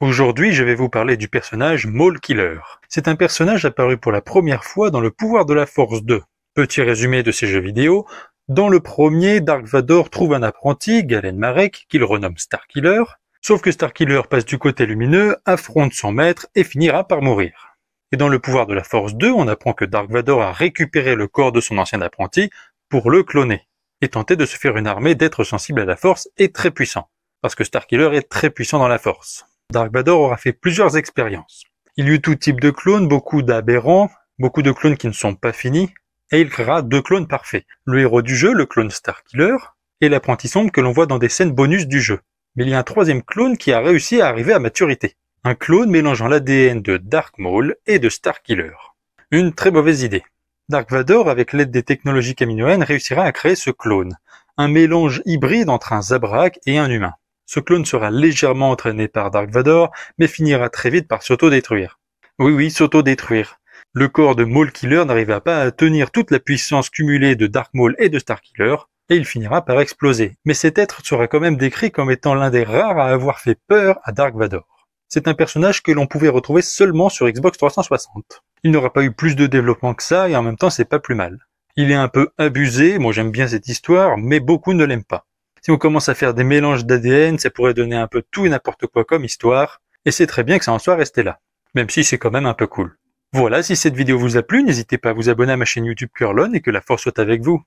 Aujourd'hui, je vais vous parler du personnage Maul Killer. C'est un personnage apparu pour la première fois dans Le Pouvoir de la Force 2. Petit résumé de ces jeux vidéo. Dans le premier, Dark Vador trouve un apprenti, Galen Marek, qu'il renomme Starkiller. Sauf que Starkiller passe du côté lumineux, affronte son maître et finira par mourir. Et dans Le Pouvoir de la Force 2, on apprend que Dark Vador a récupéré le corps de son ancien apprenti pour le cloner et tenter de se faire une armée d'êtres sensibles à la Force et très puissants. Parce que Starkiller est très puissant dans la Force. Dark Vador aura fait plusieurs expériences. Il y eut tout type de clones, beaucoup d'aberrants, beaucoup de clones qui ne sont pas finis, et il créera 2 clones parfaits. Le héros du jeu, le clone Starkiller, et l'apprenti sombre que l'on voit dans des scènes bonus du jeu. Mais il y a un 3e clone qui a réussi à arriver à maturité. Un clone mélangeant l'ADN de Dark Maul et de Starkiller. Une très mauvaise idée. Dark Vador, avec l'aide des technologies Kaminoan, réussira à créer ce clone. Un mélange hybride entre un Zabrak et un humain. Ce clone sera légèrement entraîné par Dark Vador, mais finira très vite par s'auto-détruire. Oui, s'auto-détruire. Le corps de Maul Killer n'arrivera pas à tenir toute la puissance cumulée de Dark Maul et de Starkiller, et il finira par exploser. Mais cet être sera quand même décrit comme étant l'un des rares à avoir fait peur à Dark Vador. C'est un personnage que l'on pouvait retrouver seulement sur Xbox 360. Il n'aura pas eu plus de développement que ça, et en même temps c'est pas plus mal. Il est un peu abusé, moi j'aime bien cette histoire, mais beaucoup ne l'aiment pas. Si on commence à faire des mélanges d'ADN, ça pourrait donner un peu tout et n'importe quoi comme histoire, et c'est très bien que ça en soit resté là. Même si c'est quand même un peu cool. Voilà, si cette vidéo vous a plu, n'hésitez pas à vous abonner à ma chaîne YouTube Curlon et que la force soit avec vous.